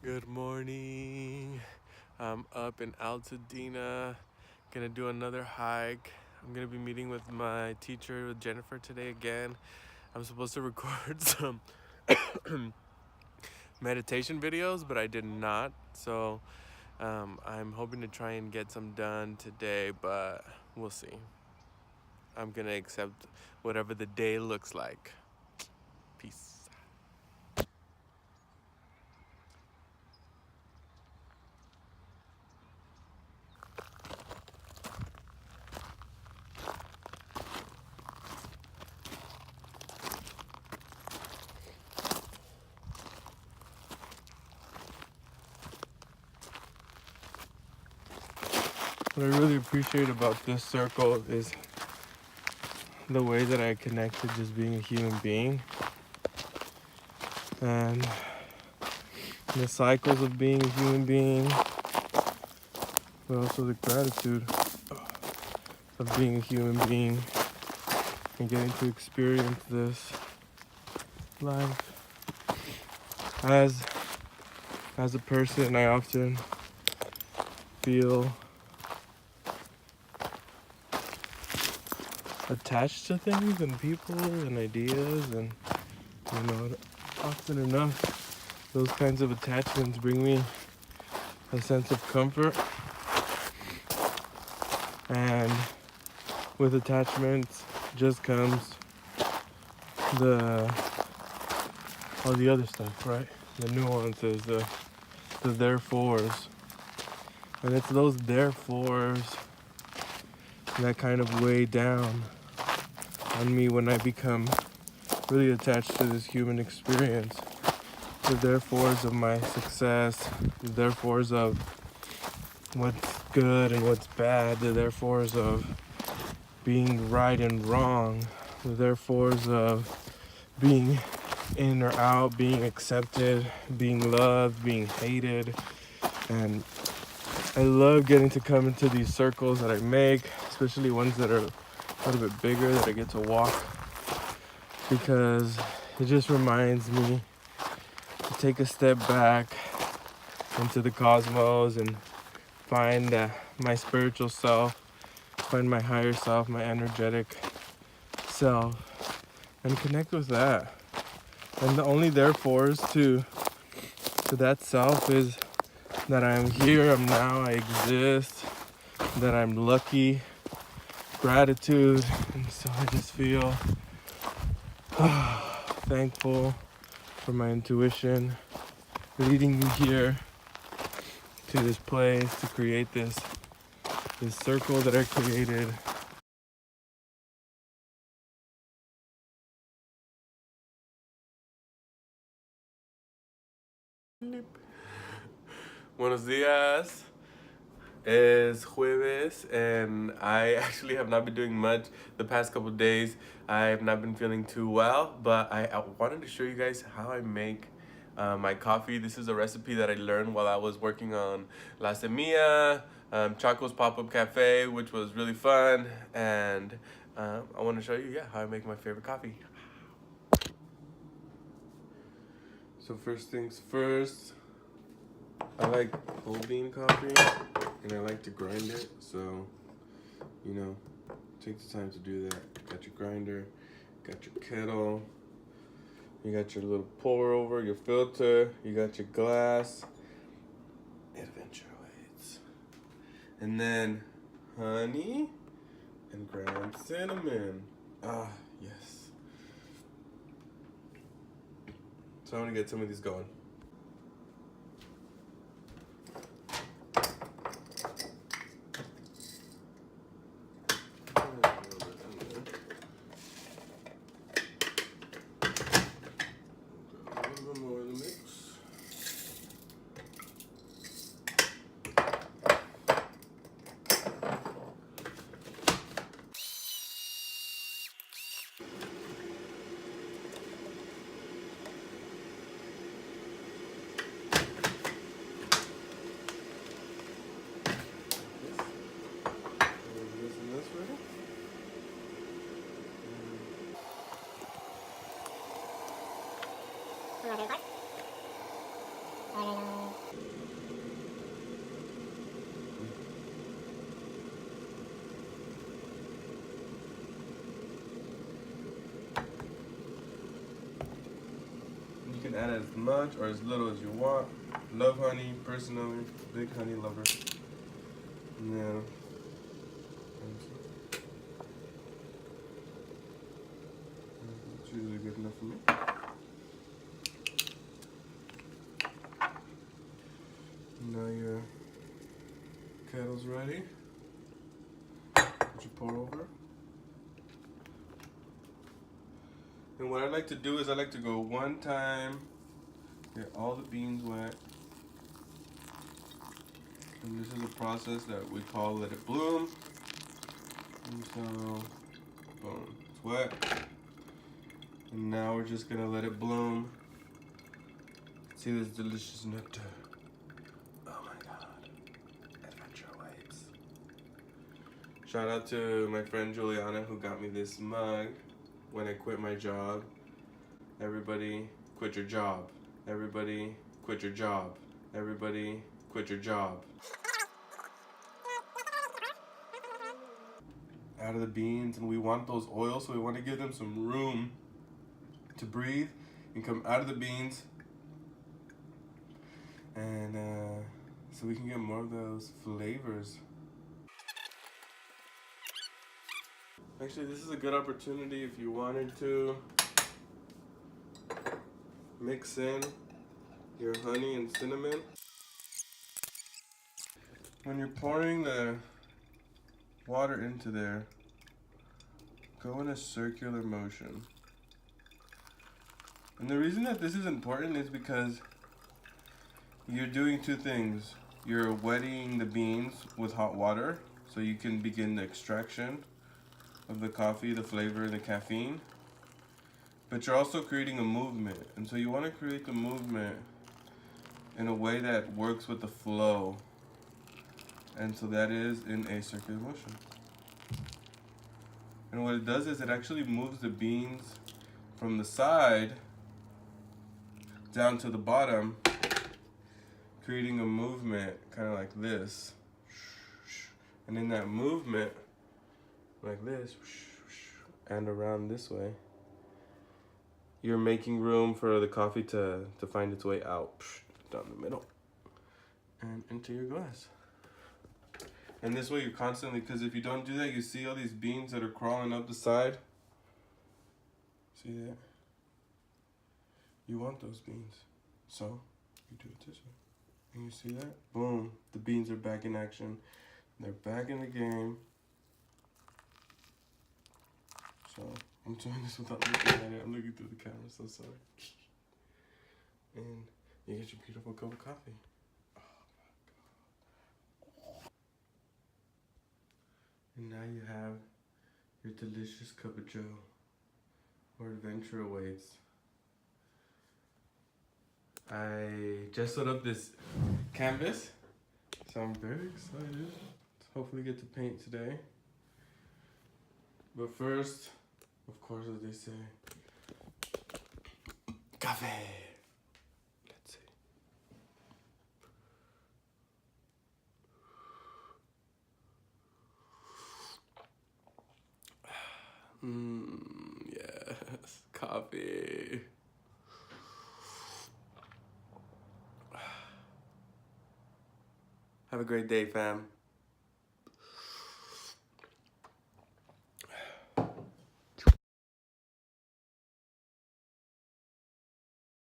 Good morning. I'm up in Altadena. Gonna do another hike. I'm gonna be meeting with my teacher, with Jennifer, today again. I'm supposed to record some meditation videos, but I did not. So I'm hoping to try and get some done today, but we'll see. I'm gonna accept whatever the day looks like. Peace. What I really appreciate about this circle is the way that I connect to just being a human being and the cycles of being a human being, but also the gratitude of being a human being and getting to experience this life. As a person, I often feel attached to things and people and ideas, and often enough those kinds of attachments bring me a sense of comfort, and with attachments just comes the all the other stuff, right? The nuances, the therefores. And it's those therefores that kind of weigh down on me when I become really attached to this human experience. The therefores of my success, the therefores of what's good and what's bad, the therefores of being right and wrong, the therefores of being in or out, being accepted, being loved, being hated. And I love getting to come into these circles that I make, especially ones that are a little bit bigger that I get to walk, because it just reminds me to take a step back into the cosmos and find my spiritual self, find my higher self, my energetic self, and connect with that. And the only therefores to that self is that I'm here, I'm now, I exist, that I'm lucky, gratitude. And so I just feel thankful for my intuition leading me here to this place to create this circle that I created. Buenos dias. It's jueves, and I actually have not been doing much the past couple of days. I have not been feeling too well, but I wanted to show you guys how I make my coffee. This is a recipe that I learned while I was working on La Semilla, Chaco's Pop-Up Cafe, which was really fun, and I want to show you, how I make my favorite coffee. So first things first, I like whole bean coffee, and I like to grind it, so, take the time to do that. Got your grinder, got your kettle, you got your little pour over, your filter, you got your glass. It eventuates. And then honey and ground cinnamon. Ah, yes. So I'm gonna get some of these going. You can add as much or as little as you want. Love honey, personally, big honey lover. Yeah. It's usually good enough for me. Now your kettle's ready. Put your pour over. And what I like to do is I like to go one time, get all the beans wet. And this is a process that we call let it bloom. And so, boom, it's wet. And now we're just gonna let it bloom. See this delicious nectar. Oh my God, adventure awaits. Shout out to my friend Juliana who got me this mug when I quit my job. Everybody quit your job. Everybody quit your job. Everybody quit your job. Out of the beans, and we want those oils, so we want to give them some room to breathe and come out of the beans, and so we can get more of those flavors. Actually, this is a good opportunity if you wanted to mix in your honey and cinnamon. When you're pouring the water into there, go in a circular motion. And the reason that this is important is because you're doing two things. You're wetting the beans with hot water so you can begin the extraction of the coffee, the flavor, and the caffeine. But you're also creating a movement. And so you want to create the movement in a way that works with the flow. And so that is in a circular motion. And what it does is it actually moves the beans from the side down to the bottom, creating a movement kind of like this. And in that movement, like this, and around this way, you're making room for the coffee to find its way out, down the middle, and into your glass. And this way you're constantly, because if you don't do that, you see all these beans that are crawling up the side. See that? You want those beans. So, you do it this way. And you see that? Boom. The beans are back in action. They're back in the game. So, I'm doing this without looking at it. I'm looking through the camera, so sorry. And you get your beautiful cup of coffee. And now you have your delicious cup of joe, where adventure awaits. I just set up this canvas, so I'm very excited to hopefully get to paint today. But first, of course, as they say, coffee. Let's see. Yes, coffee. Have a great day, fam.